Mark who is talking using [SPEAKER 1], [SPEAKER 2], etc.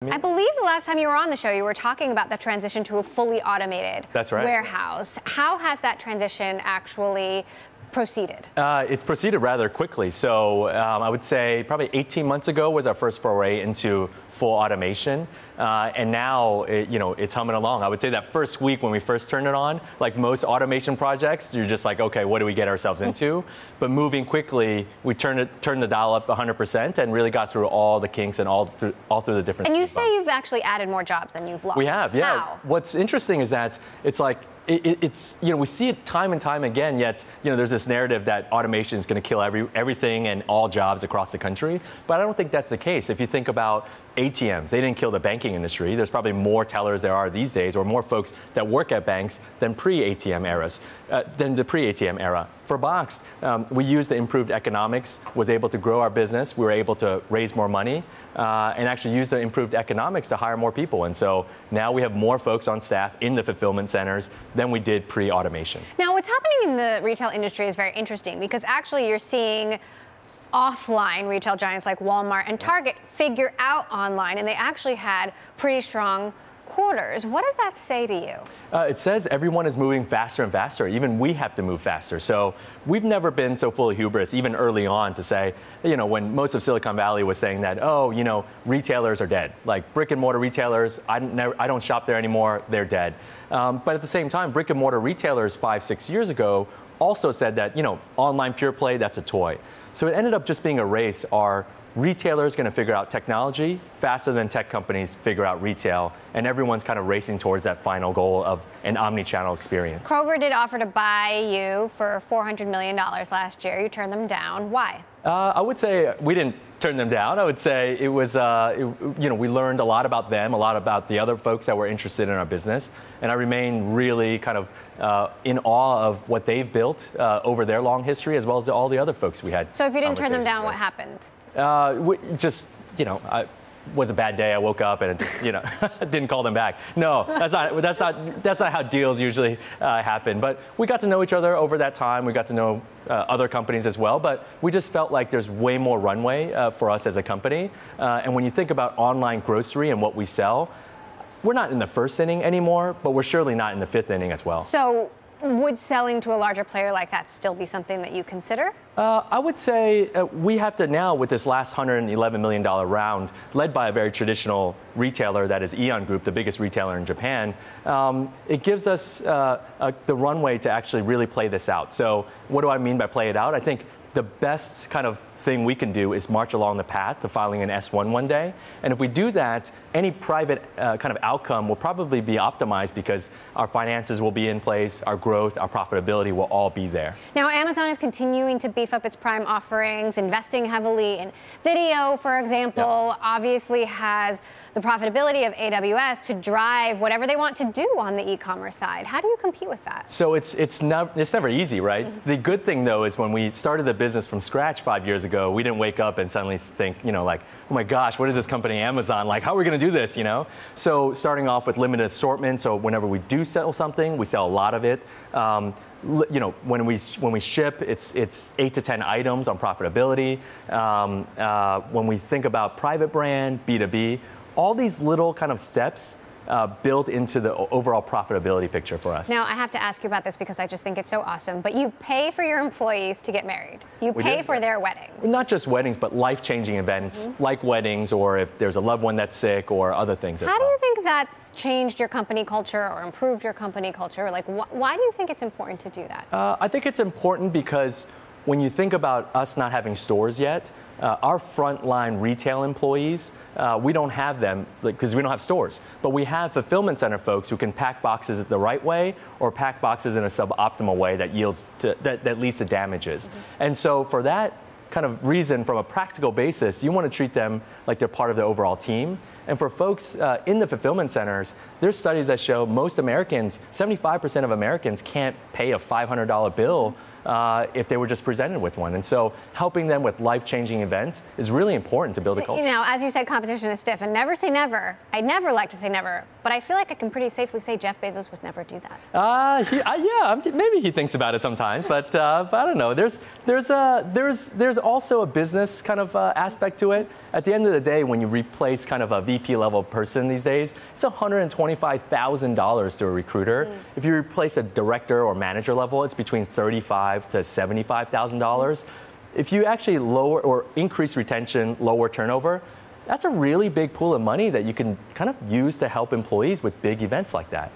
[SPEAKER 1] I believe the last time you were on the show, you were talking about the transition to a fully automated warehouse. How has that transition actually proceeded?
[SPEAKER 2] It's proceeded rather quickly. So I would say probably 18 months ago was our first foray into full automation. And now, it's humming along. I would say that first week when we first turned it on, like most automation projects, you're just like, okay, what do we get ourselves into? But moving quickly, we turned the dial up 100% and really got through all the kinks and all through the different.
[SPEAKER 1] And you say you've actually added more jobs than you've lost.
[SPEAKER 2] We have, yeah.
[SPEAKER 1] How?
[SPEAKER 2] What's interesting is that it's like, we see it time and time again, yet, there's this narrative that automation is going to kill everything and all jobs across the country. But I don't think that's the case. If you think about ATMs, they didn't kill the banking industry. There's probably more tellers there are these days, or more folks that work at banks than pre-ATM era. For Boxed, we used the improved economics, was able to grow our business. We were able to raise more money and actually use the improved economics to hire more people. And so now we have more folks on staff in the fulfillment centers than we did pre-automation.
[SPEAKER 1] Now, what's happening in the retail industry is very interesting because actually you're seeing offline retail giants like Walmart and Target figure out online, and they actually had pretty strong quarters. What does that say to you?
[SPEAKER 2] It says everyone is moving faster and faster. Even we have to move faster. So we've never been so full of hubris, even early on, to say, when most of Silicon Valley was saying that, retailers are dead. Like brick and mortar retailers, I don't shop there anymore, they're dead. But at the same time, brick and mortar retailers 5-6 years ago also said that, online pure play, that's a toy. So it ended up just being a race. Are retailers going to figure out technology faster than tech companies figure out retail? And everyone's kind of racing towards that final goal of an omni-channel experience.
[SPEAKER 1] Kroger did offer to buy you for $400 million last year. You turned them down. Why?
[SPEAKER 2] I would say we didn't turn them down. I would say it was, we learned a lot about them, a lot about the other folks that were interested in our business. And I remain really kind of in awe of what they've built over their long history, as well as all the other folks we had.
[SPEAKER 1] So if you didn't turn them down, what happened?
[SPEAKER 2] It was a bad day. I woke up and it just, didn't call them back. No, that's not how deals usually happen. But we got to know each other over that time. We got to know other companies as well. But we just felt like there's way more runway for us as a company. And when you think about online grocery and what we sell, we're not in the first inning anymore, but we're surely not in the fifth inning as well.
[SPEAKER 1] So would selling to a larger player like that still be something that you consider?
[SPEAKER 2] I would say we have to now, with this last $111 million round, led by a very traditional retailer that is Aeon Group, the biggest retailer in Japan, it gives us the runway to actually really play this out. So what do I mean by play it out? I think the best kind of thing we can do is march along the path to filing an S1 one day. And if we do that, any private kind of outcome will probably be optimized because our finances will be in place, our growth, our profitability will all be there.
[SPEAKER 1] Now, Amazon is continuing to beef up its Prime offerings, investing heavily in video, for example, obviously has the profitability of AWS to drive whatever they want to do on the e-commerce side. How do you compete with that?
[SPEAKER 2] So it's never easy, right? The good thing, though, is when we started the business from scratch 5 years ago, we didn't wake up and suddenly think, like, oh my gosh, what is this company, Amazon? Like, how are we going to do this, So starting off with limited assortment, so whenever we do sell something, we sell a lot of it. When we ship, it's 8 to 10 items on profitability. When we think about private brand, B2B, all these little kind of steps built into the overall profitability picture for us.
[SPEAKER 1] Now, I have to ask you about this because I just think it's so awesome, but you pay for your employees to get married. You pay for their weddings.
[SPEAKER 2] Not just weddings, but life-changing events like weddings, or if there's a loved one that's sick, or other things.
[SPEAKER 1] How do you think that's changed your company culture or improved your company culture? Like, why do you think it's important to do that?
[SPEAKER 2] I think it's important because when you think about us not having stores yet, our frontline retail employees, we don't have them because we don't have stores. But we have fulfillment center folks who can pack boxes the right way or pack boxes in a suboptimal way that leads to damages. And so for that kind of reason, from a practical basis, you want to treat them like they're part of the overall team. And for folks in the fulfillment centers, there's studies that show most Americans, 75% of Americans can't pay a $500 bill if they were just presented with one. And so helping them with life-changing events is really important to build a culture.
[SPEAKER 1] You know, as you said, competition is stiff, and never say never. I never like to say never, but I feel like I can pretty safely say Jeff Bezos would never do that.
[SPEAKER 2] Maybe he thinks about it sometimes, but I don't know. There's also a business kind of aspect to it. At the end of the day, when you replace kind of a VP level person these days, it's $125,000 to a recruiter. If you replace a director or manager level, it's between $35,000 to $75,000. If you actually lower or increase retention, lower turnover, that's a really big pool of money that you can kind of use to help employees with big events like that.